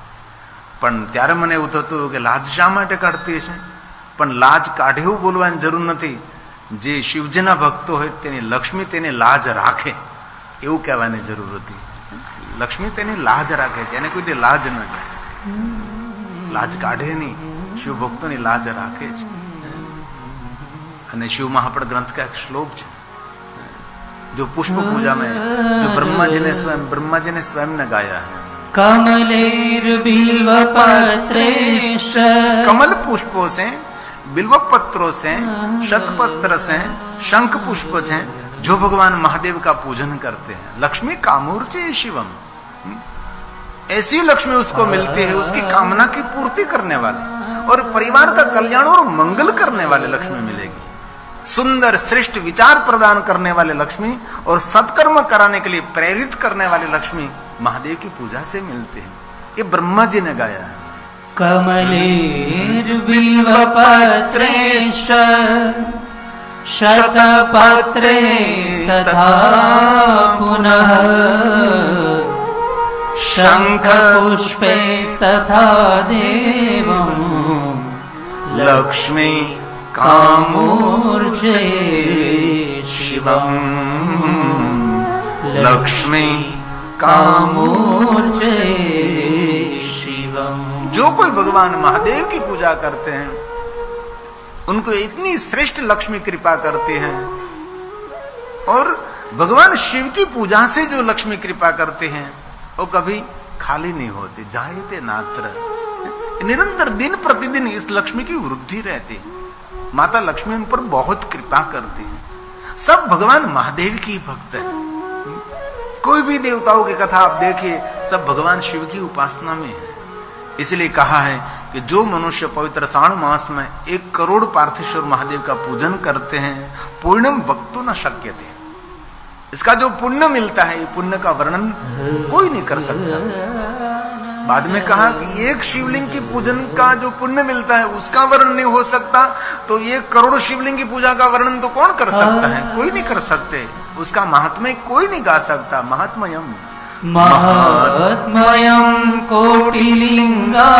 A: પણ ત્યારે મને એવું થતું કે લાજ શા માટે કાઢતી હશે? પણ લાજ કાઢે એવું બોલવાની જરૂર નથી। જે શિવજીના ભક્તો હોય તેની લક્ષ્મી તેની લાજ રાખે એવું કહેવાની જરૂર હતી। લક્ષ્મી તેની લાજ રાખે છે, એને કોઈ લાજ ન જાય, લાજ કાઢે નહીં, शिव भक्तों ने लाज राखे छे। शिव महापुराण ग्रंथ का एक श्लोक है जो पुष्प पूजा में जो ब्रह्मा जी ने स्वयं ने गाया है।
B: कमलेर बिल्व पत्रेश्च,
A: कमल पुष्पों से बिल्व पत्रों से, शतपत्र से, शंख पुष्प से जो भगवान महादेव का पूजन करते हैं, लक्ष्मी कामूर्चे शिवम, ऐसी लक्ष्मी उसको मिलती है, उसकी कामना की पूर्ति करने वाले और परिवार का कल्याण और मंगल करने वाले लक्ष्मी मिलेगी। सुंदर श्रेष्ठ विचार प्रदान करने वाले लक्ष्मी और सत्कर्म कराने के लिए प्रेरित करने वाले लक्ष्मी महादेव की पूजा से मिलते हैं। ये ब्रह्मा जी ने गाया है।
B: कमलेर्बिल्वपत्रेश्च शतपत्रेस्तथा पुनः शंखपुष्पेस्तथा देवं
A: लक्ष्मी
B: कामूर्जे
A: शिवम्, लक्ष्मी
B: कामूर्जे शिवम्।
A: जो कोई भगवान महादेव की पूजा करते हैं उनको इतनी श्रेष्ठ लक्ष्मी कृपा करते हैं, और भगवान शिव की पूजा से जो लक्ष्मी कृपा करते हैं वो कभी खाली नहीं होते, जायते नात्र, निरंतर दिन प्रतिदिन इस लक्ष्मी की वृद्धि रहती। माता लक्ष्मी उन पर बहुत कृपा करती है। सब भगवान महादेव की भक्त है। कोई भी देवताओं की कथा आप देखिए, सब भगवान शिव की उपासना में है। इसलिए कहा है कि जो मनुष्य पवित्र सावन मास में 1 करोड़ पार्थेश्वर महादेव का पूजन करते हैं, पुण्यम वक्तुं न शक्यते, इसका जो पुण्य मिलता है, ये पुण्य का वर्णन कोई नहीं कर सकता। बाद में कहा कि 1 शिवलिंग की पूजन का जो पुण्य मिलता है उसका वर्णन नहीं हो सकता, तो 1 करोड़ शिवलिंग की पूजा का वर्णन तो कौन कर सकता है? कोई नहीं कर सकते। उसका महात्म्य कोई नहीं गा सकता। महात्म्यम
B: महात्म्यं कोटिलिंगानां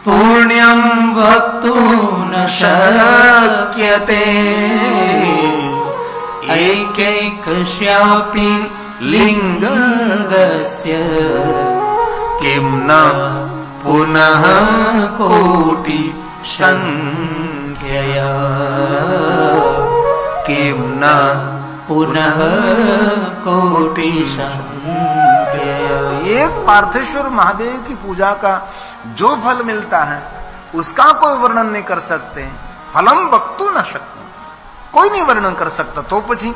B: पुण्यं वक्तुं न शक्यते, एकैकस्यापि लिंगस्य
A: किं न पुनः कोटि
B: संख्यया,
A: किं न
B: पुनः कोटि संख्यया।
A: एक पार्थेश्वर महादेव की पूजा का जो फल मिलता है उसका कोई वर्णन नहीं कर सकते। फलम वक्तुं न शक्यते, कोई नहीं वर्णन कर सकता। तो पछी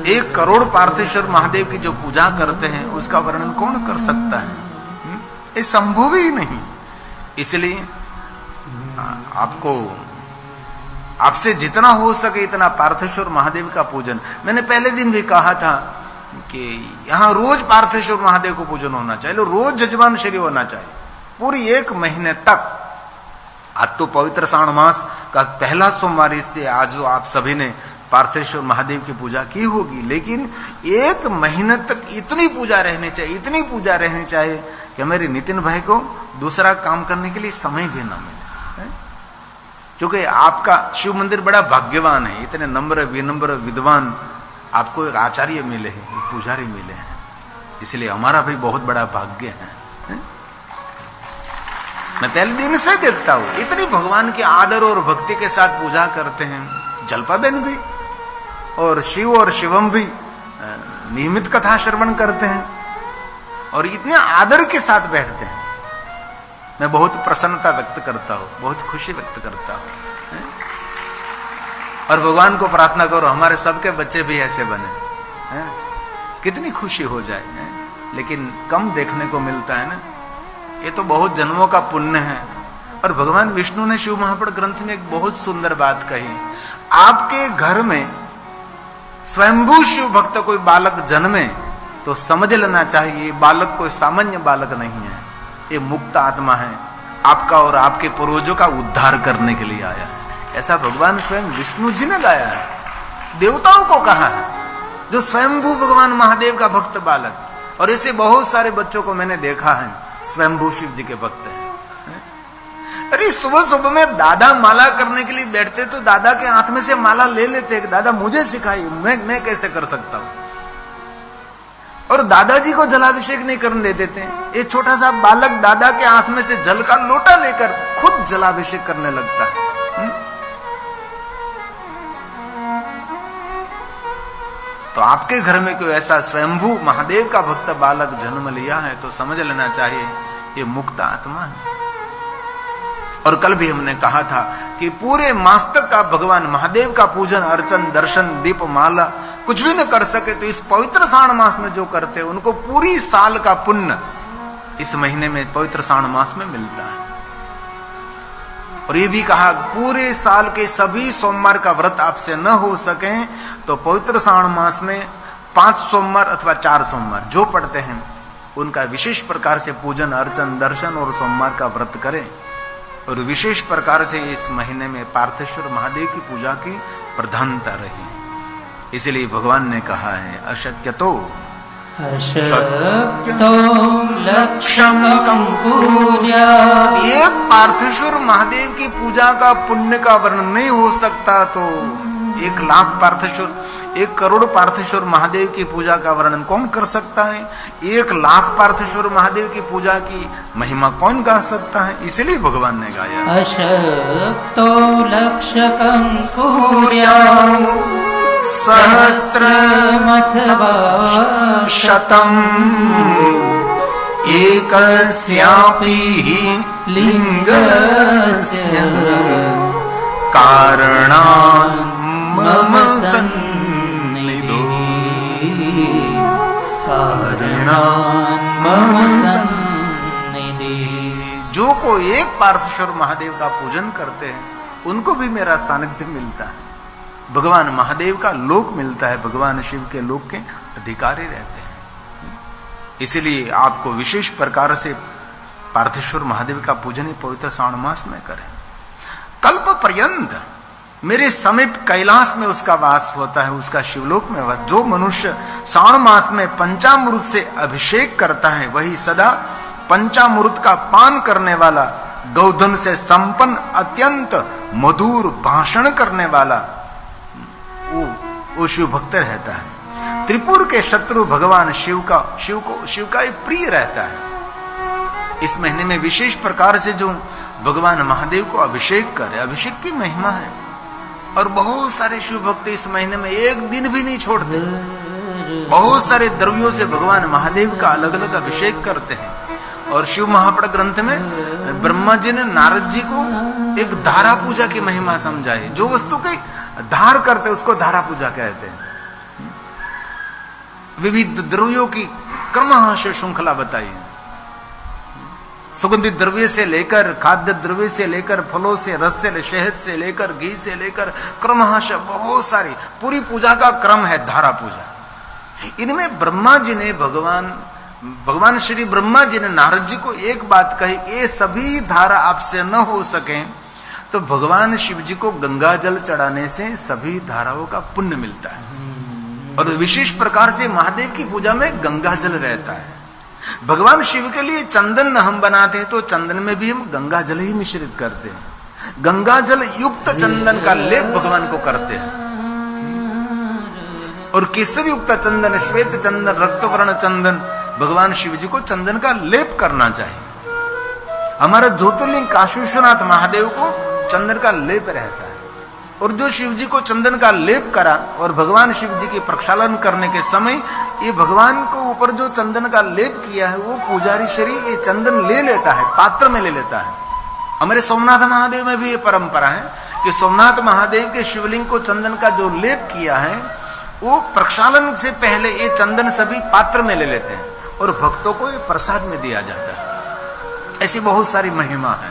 A: 1 करोड़ पार्थेश्वर महादेव की जो पूजा करते हैं उसका वर्णन कौन कर सकता है? ये संभव ही नहीं। इसलिए आपसे जितना हो सके इतना पार्थेश्वर महादेव का पूजन। मैंने पहले दिन भी कहा था कि यहाँ रोज पार्थेश्वर महादेव को पूजन होना चाहिए, रोज जजमान श्री होना चाहिए, पूरी 1 महीने तक। आज तो पवित्र सावन मास का पहला सोमवार, इससे आज आप सभी ने पार्थेश्वर महादेव की पूजा की होगी, लेकिन 1 महीने तक इतनी पूजा रहनी चाहिए, इतनी पूजा रहनी चाहिए कि मेरे नितिन भाई को दूसरा काम करने के लिए समय भी न मिले। क्योंकि आपका शिव मंदिर बड़ा भाग्यवान है, इतने नम्र विनम्र विद्वान आपको एक आचार्य मिले हैं, एक पुजारी मिले हैं, इसलिए हमारा भी बहुत बड़ा भाग्य है। मैं पहले दिन से देखता हूं इतनी भगवान के आदर और भक्ति के साथ पूजा करते हैं। जल्पा बहन भी और शिव और शिवम भी नियमित कथा श्रवण करते हैं और इतने आदर के साथ बैठते हैं। मैं बहुत प्रसन्नता व्यक्त करता हूं, बहुत खुशी व्यक्त करता हूं, और भगवान को प्रार्थना करो हमारे सबके बच्चे भी ऐसे बने, कितनी खुशी हो जाए। लेकिन कम देखने को मिलता है ना, ये तो बहुत जन्मों का पुण्य है। और भगवान विष्णु ने शिव महापुराण ग्रंथ में एक बहुत सुंदर बात कही, आपके घर में स्वयंभू शिव भक्त कोई बालक जन्मे तो समझ लेना चाहिए बालक कोई सामान्य बालक नहीं है, ये मुक्त आत्मा है, आपका और आपके पूर्वजों का उद्धार करने के लिए आया है। ऐसा भगवान स्वयं विष्णु जी ने गाया है, देवताओं को कहा है, जो स्वयंभू भगवान महादेव का भक्त बालक। और ऐसे बहुत सारे बच्चों को मैंने देखा है स्वयंभू शिव जी के भक्त हैं। अरे सुबह सुबह में दादा माला करने के लिए बैठते तो दादा के हाथ में से माला ले लेते कि दादा मुझे सिखाइए, मैं कैसे कर सकता हूं। और दादाजी को जलाभिषेक नहीं करने देते थे। ये छोटा सा बालक दादा के हाथ में से जल का लोटा लेकर खुद जलाभिषेक करने लगता है। तो आपके घर में कोई ऐसा स्वयंभू महादेव का भक्त बालक जन्म लिया है तो समझ लेना चाहिए ये मुक्त आत्मा है। और कल भी हमने कहा था कि पूरे मास तक का भगवान महादेव का पूजन अर्चन दर्शन दीप माला कुछ भी न कर सके तो इस पवित्र श्रावण मास में जो करते हैं उनको पूरी साल का पुण्य इस महीने में पवित्र श्रावण मास में मिलता है। और ये भी कहा पूरे साल के सभी सोमवार का व्रत आपसे न हो सके तो पवित्र श्रावण मास में 5 सोमवार अथवा 4 सोमवार जो पढ़ते हैं उनका विशेष प्रकार से पूजन अर्चन दर्शन और सोमवार का व्रत करें। और विशेष प्रकार से इस महीने में पार्थेश्वर महादेव की पूजा की प्रधानता रही। इसलिए भगवान ने कहा है अशक्य तो लक्ष्यम पूज्यात्। ये पार्थेश्वर महादेव की पूजा का पुण्य का वर्णन नहीं हो सकता तो 1 लाख पार्थेश्वर 1 करोड़ पार्थेश्वर महादेव की पूजा का वर्णन कौन कर सकता है? 1 लाख पार्थेश्वर महादेव की पूजा की महिमा कौन गा सकता है? इसलिए भगवान ने गाया
B: अशक्तो लक्षकं कुर्यात्
A: सहस्रमथवा शतम् एकस्यापि लिंगस्य कारणान् मम सन्निधौ कारणान् मम सन्निधि। जो को एक पार्थेश्वर महादेव का पूजन करते हैं उनको भी मेरा सानिध्य मिलता है, भगवान महादेव का लोक मिलता है, भगवान शिव के लोक के अधिकारी रहते हैं। इसलिए आपको विशेष प्रकार से पार्थेश्वर महादेव का पूजन पवित्र श्रावण मास में करें। कल्प पर्यंत मेरे समीप कैलाश में उसका वास होता है, उसका शिवलोक में वास। जो मनुष्य श्रावण मास में पंचामृत से अभिषेक करता है वही सदा पंचामृत का पान करने वाला, गौधन से संपन्न अत्यंत मधुर भाषण करने वाला वो शिव भक्त रहता है। त्रिपुर के शत्रु भगवान शिव का प्रिय रहता है। इस महीने में विशेष प्रकार से जो भगवान महादेव को अभिषेक करे, अभिषेक की महिमा है। और बहुत सारे शिव भक्त इस महीने में एक दिन भी नहीं छोड़ते, बहुत सारे द्रव्यों से भगवान महादेव का अलग अलग अभिषेक करते हैं। और शिव महापड़ ग्रंथ में ब्रह्मा जी ने नारद जी को एक धारा पूजा की महिमा समझाई। जो वस्तु की धार करते उसको धारा पूजा कहते हैं। विविध द्रव्यों की क्रमश श्रृंखला बताई है। सुगंधित द्रव्य से लेकर खाद्य द्रव्य से लेकर फलों से रस से शहद से लेकर घी से लेकर क्रमश बहुत सारी पूरी पूजा का क्रम है धारा पूजा। इनमें ब्रह्मा जी ने भगवान श्री ब्रह्मा जी ने नारद जी को एक बात कही, ये सभी धारा आपसे न हो सके तो भगवान शिव जी को गंगा जल चढ़ाने से सभी धाराओं का पुण्य मिलता है। और विशेष प्रकार से महादेव की पूजा में गंगा जल रहता है। भगवान शिव के लिए चंदन हम बनाते हैं तो चंदन में भी हम गंगा जल ही मिश्रित करते हैं। गंगा जल युक्त चंदन का लेप भगवान को करते हैं। और केसर युक्त चंदन, श्वेत चंदन, रक्तवर्ण चंदन, भगवान शिव जी को चंदन का लेप करना चाहिए। हमारा ज्योतिर्लिंग काशी विश्वनाथ महादेव को चंदन का लेप रहता है। और जो शिव जी को चंदन का लेप करा और भगवान शिव जी के प्रक्षालन करने के समय ये भगवान को ऊपर जो चंदन का लेप किया है वो पुजारी श्री ये चंदन ले लेता है, पात्र में ले लेता है। हमारे सोमनाथ महादेव में भी ये परंपरा है कि सोमनाथ महादेव के शिवलिंग को चंदन का जो लेप किया है वो प्रक्षालन से पहले ये चंदन सभी पात्र में ले लेते हैं और भक्तों को ये प्रसाद में दिया जाता है। ऐसी बहुत सारी महिमा है।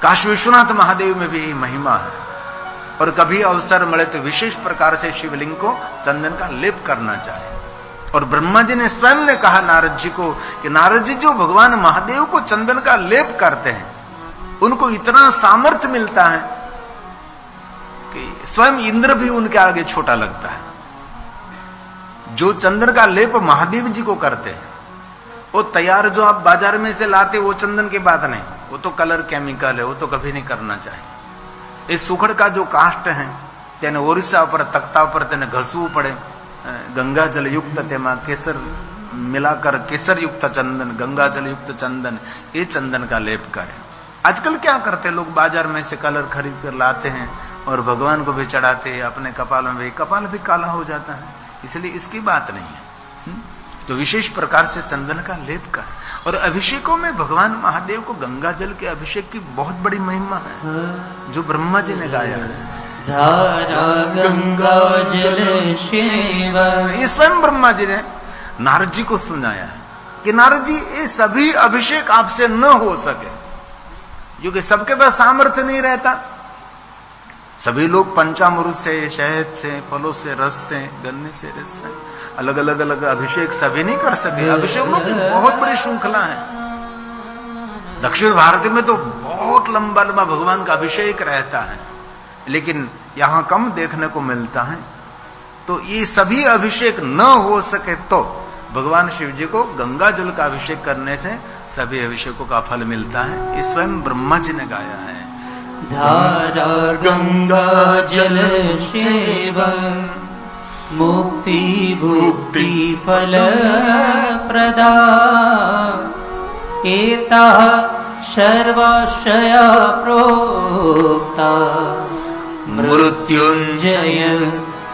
A: काशी विश्वनाथ महादेव में भी महिमा है। और कभी अवसर मिले तो विशेष प्रकार से शिवलिंग को चंदन का लेप करना चाहिए। और ब्रह्मा जी ने स्वयं ने कहा नारद जी को कि नारद जी जो भगवान महादेव को चंदन का लेप करते हैं उनको इतना सामर्थ्य मिलता है कि स्वयं इंद्र भी उनके आगे छोटा लगता है। जो चंदन का लेप महादेव जी को करते हैं वो तैयार जो आप बाजार में से लाते वो चंदन की बात नहीं, वो तो कलर केमिकल है, वो तो कभी नहीं करना चाहिए। इस सुखड़ का जो काष्ट है तेने ओरिसा पर तख्ता पर तेने घसવું પડે, गंगा जल युक्त तेमा केसर मिलाकर केसर युक्त चंदन, गंगा जल युक्त चंदन, ये चंदन का लेप करे। आजकल क्या करते लोग बाजार में से कलर खरीद कर लाते हैं और भगवान को भी चढ़ाते हैं, अपने कपाल में भी, कपाल भी काला हो जाता है। इसलिए इसकी बात नहीं है। तो विशेष प्रकार से चंदन का लेप कर। और अभिषेकों में भगवान महादेव को गंगा जल के अभिषेक की बहुत बड़ी महिमा है, जो ब्रह्मा जी ने गाया है।
B: धारा गंगा जल सेवन,
A: ये स्वयं ब्रह्मा जी ने नारद जी को सुनाया है कि नारद जी ये सभी अभिषेक आपसे न हो सके, क्योंकि सबके पास सामर्थ्य नहीं रहता। सभी लोग पंचामृत से, शहद से, फलों से, रस से, गन्ने से रस से अलग अलग अलग अभिषेक सभी नहीं कर सके। अभिषेकों की बहुत बड़ी श्रृंखला है। दक्षिण भारत में तो बहुत लंबा लंबा भगवान का अभिषेक रहता है, लेकिन यहां कम देखने को मिलता है। तो ये सभी अभिषेक न हो सके तो भगवान शिव जी को गंगा जल का अभिषेक करने से सभी अभिषेकों का फल मिलता है। ये स्वयं ब्रह्मा जी ने गाया है।
B: धारा गंगा जल सेवन, मुक्ति भुक्ति फल प्रदा, एता सर्वशया प्रोक्ता, मृत्युंजय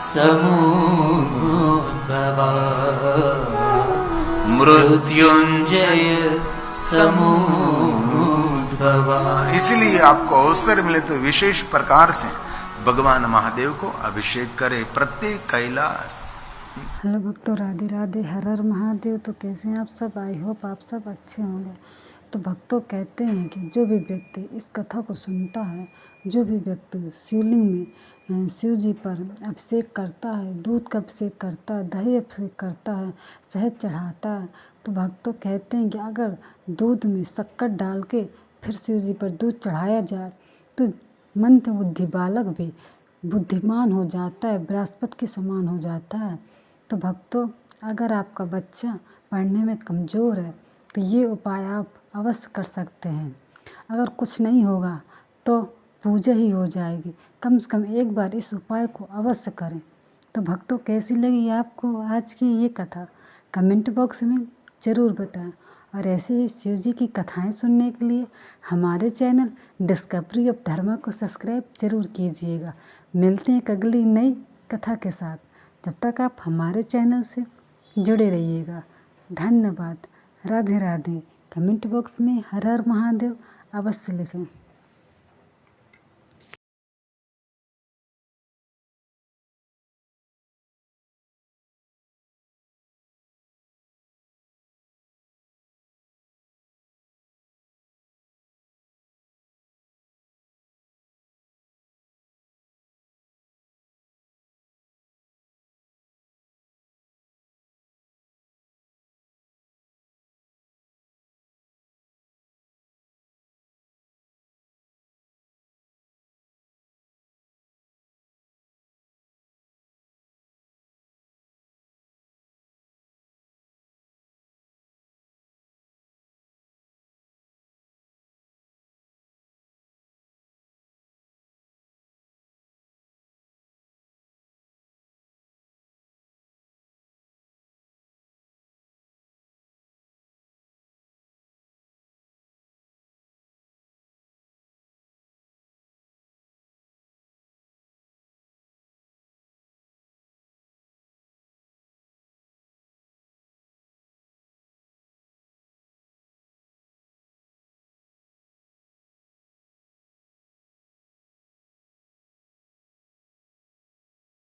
B: समुद्भवा, मृत्युंजय समुद्भवा।
A: इसलिए आपको अवसर मिले तो विशेष प्रकार से भगवान महादेव को अभिषेक करे प्रत्येक कैलाश।
C: हेलो भक्तों, राधे राधे, हर हर महादेव। तो कैसे हैं आप सब? आई होप आप सब अच्छे होंगे। तो भक्तों कहते हैं कि जो भी व्यक्ति इस कथा को सुनता है, जो भी व्यक्ति शिवलिंग में शिव जी पर अभिषेक करता है, दूध का अभिषेक करता है, दही अभिषेक करता है, शहद चढ़ाता है, तो भक्तों कहते हैं कि अगर दूध में शक्कर डाल के फिर शिव जी पर दूध चढ़ाया जाए तो मंत्र बुद्धि बालक भी बुद्धिमान हो जाता है, बृहस्पति के समान हो जाता है। तो भक्तों, अगर आपका बच्चा पढ़ने में कमज़ोर है तो ये उपाय आप अवश्य कर सकते हैं। अगर कुछ नहीं होगा तो पूजा ही हो जाएगी। कम से कम एक बार इस उपाय को अवश्य करें। तो भक्तों, कैसी लगी आपको आज की ये कथा? कमेंट बॉक्स में ज़रूर बताएं। और ऐसे ही शिव जी की कथाएं सुनने के लिए हमारे चैनल डिस्कवरी ऑफ धर्मा को सब्सक्राइब जरूर कीजिएगा। मिलते हैं एक अगली नई कथा के साथ। जब तक आप हमारे चैनल से जुड़े रहिएगा। धन्यवाद। राधे राधे। कमेंट बॉक्स में हर हर महादेव अवश्य लिखें।